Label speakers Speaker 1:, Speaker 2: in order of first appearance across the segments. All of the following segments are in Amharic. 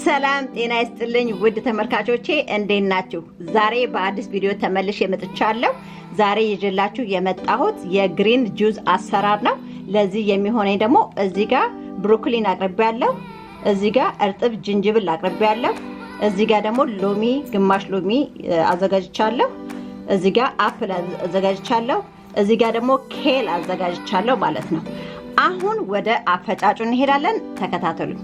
Speaker 1: ሰላም ጤና ይስጥልኝ ውድ ተመልካቾቼ እንዴት ናችሁ? ዛሬ በአዲስ ቪዲዮ ተመልሼ መጥቻለሁ። ዛሬ ይዤላችሁ የመጣሁት የግሪን ጁስ አሰራር ነው። ለዚህ የሚሆነኝ ደግሞ እዚህ ጋር ብሮኮሊን አቅርቤያለሁ፣ እዚህ ጋር እርጥብ ጅንጅብል አቅርቤያለሁ፣ እዚህ ጋር ደግሞ ሎሚ ግማሽ ሎሚ አዘጋጅቻለሁ፣ እዚህ ጋር አፕል አዘጋጅቻለሁ፣ እዚህ ጋር ደግሞ ኬል አዘጋጅቻለሁ ማለት ነው። አሁን ወደ አፈጫጩ እንሄዳለን። ተከታተሉኝ።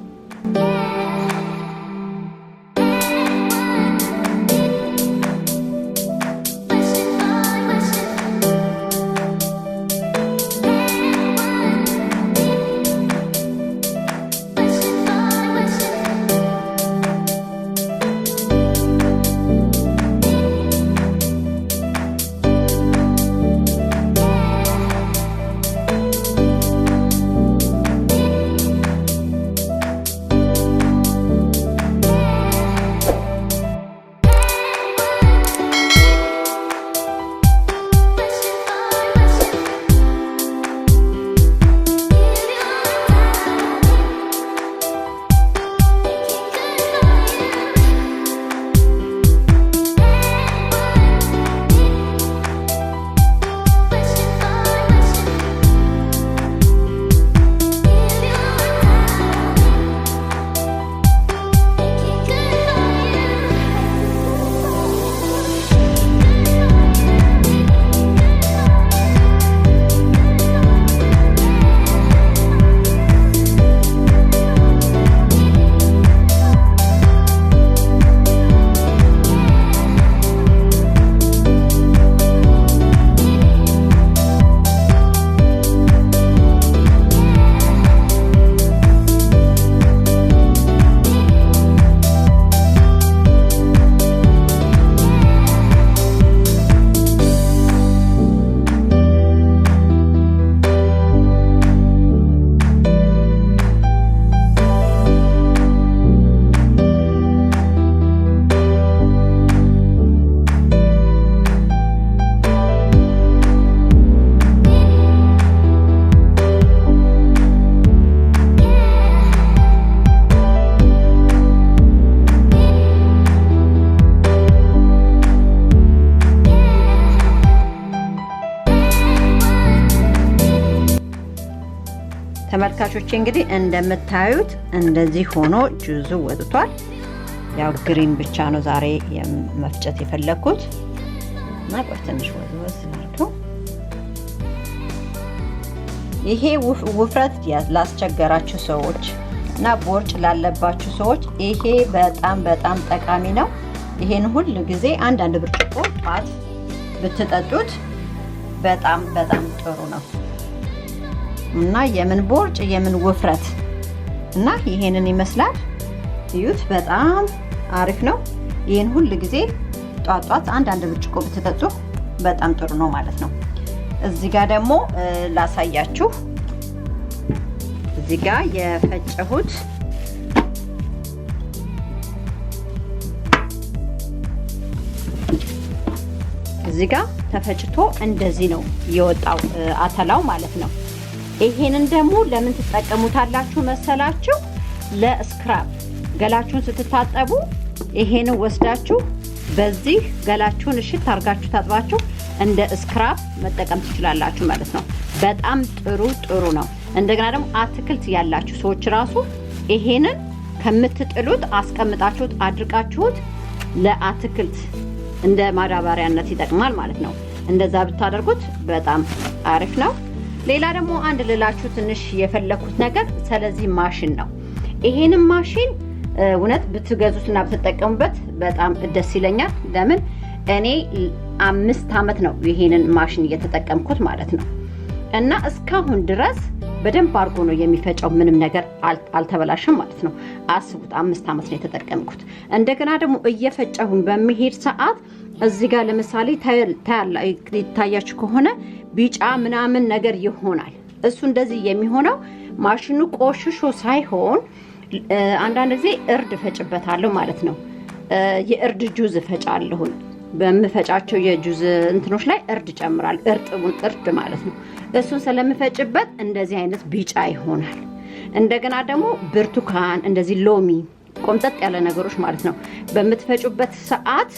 Speaker 1: ተመልካቾቼ እንግዲህ እንደምታዩት እንደዚህ ሆኖ ጁዙ ወጥቷል። ያው ግሪን ብቻ ነው ዛሬ መፍጨት የፈለኩት እና ቆይ ትንሽ ወዝ አድርገው። ይሄ ውፍረት ላስቸገራችሁ ሰዎች እና ቦርጭ ላለባችሁ ሰዎች ይሄ በጣም ጠቃሚ ነው። ይሄን ሁሉ ጊዜ አንዳንድ ብርጭቆ ጧት ብትጠጡት በጣም ጥሩ ነው እና የምን ቦርጭ የምን ውፍረት እና ይሄንን ይመስላል። እዩት፣ በጣም አሪፍ ነው። ይሄን ሁሉ ጊዜ ጧት አንዳንድ ብርጭቆ ብትጠጡ በጣም ጥሩ ነው ማለት ነው። እዚህ ጋር ደግሞ ላሳያችሁ። እዚህ ጋር የፈጨሁት እዚህ ጋር ተፈጭቶ እንደዚህ ነው የወጣው አተላው ማለት ነው። ይሄንን ደግሞ ለምን ትጠቀሙታላችሁ መሰላችሁ? ለስክራብ ገላችሁን ስትታጠቡ ይሄን ወስዳችሁ በዚህ ገላችሁን እሽት አርጋችሁ ታጥባችሁ እንደ ስክራብ መጠቀም ትችላላችሁ ማለት ነው። በጣም ጥሩ ነው። እንደገና ደግሞ አትክልት ያላችሁ ሰዎች ራሱ ይሄንን ከምትጥሉት አስቀምጣችሁት አድርቃችሁት ለአትክልት እንደ ማዳበሪያነት ይጠቅማል ማለት ነው። እንደዛ ብታደርጉት በጣም አሪፍ ነው። ሌላ ደግሞ አንድ ልላችሁ ትንሽ የፈለኩት ነገር ስለዚህ ማሽን ነው። ይሄንን ማሽን እውነት ብትገዙትና ብትጠቀሙበት በጣም ደስ ይለኛል። ለምን እኔ 5 አመት ነው ይሄንን ማሽን እየተጠቀምኩት ማለት ነው እና እስካሁን ድረስ በደንብ አድርጎ ነው የሚፈጨው። ምንም ነገር አልተበላሸም ማለት ነው። አስቡት 5 አመት ነው የተጠቀምኩት። እንደገና ደግሞ እየፈጨሁን በሚሄድ ሰዓት እዚህ ጋር ለምሳሌ ይታያችሁ ከሆነ ቢጫ ምናምን ነገር ይሆናል። እሱ እንደዚህ የሚሆነው ማሽኑ ቆሽሾ ሳይሆን አንዳንድ ጊዜ እርድ ፈጭበታለሁ ማለት ነው። የእርድ ጁዝ ፈጫለሁ። በመፈጫቸው የጁዝ እንትኖች ላይ እርድ ጨምራል። እርድ ማለት ነው። እሱን ስለምፈጭበት እንደዚህ አይነት ቢጫ ይሆናል። እንደገና ደግሞ ብርቱካን እንደዚህ ሎሚ ቆምጠጥ ያለ ነገሮች ማለት ነው። በምትፈጩበት ሰዓት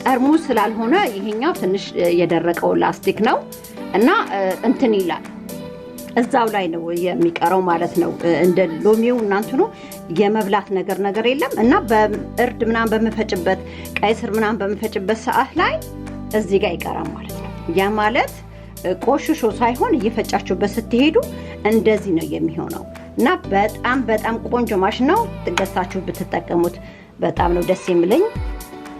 Speaker 1: ጠርሙስ ስላልሆነ ይሄኛው ትንሽ የደረቀው ላስቲክ ነው እና እንትን ይላል እዛው ላይ ነው የሚቀረው ማለት ነው። እንደ ሎሚው እናንተ ነው የመብላት ነገር የለም እና በእርድ ምናምን በመፈጭበት ቀይ ስር ምናምን በመፈጭበት ሰዓት ላይ እዚህ ጋር ይቀራል ማለት ነው። ያ ማለት ቆሽሾ ሳይሆን እየፈጫችሁበት ስትሄዱ እንደዚህ ነው የሚሆነው እና በጣም ቆንጆ ማሽን ነው። ገዝታችሁ ብትጠቀሙት በጣም ነው ደስ የሚለኝ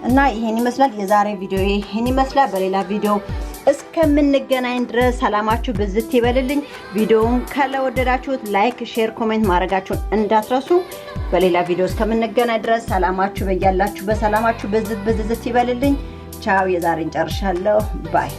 Speaker 1: እና ይሄን ይመስላል የዛሬ ቪዲዮ ይሄን ይመስላል። በሌላ ቪዲዮ እስከምንገናኝ ድረስ ሰላማችሁ ብዝት ይበልልኝ። ቪዲዮውን ከወደዳችሁት ላይክ፣ ሼር፣ ኮሜንት ማድረጋችሁን እንዳትረሱ። በሌላ ቪዲዮ እስከምንገናኝ ድረስ ሰላማችሁ በያላችሁ በሰላማችሁ ብዝት ይበልልኝ። ቻው። የዛሬን ጨርሻለሁ። ባይ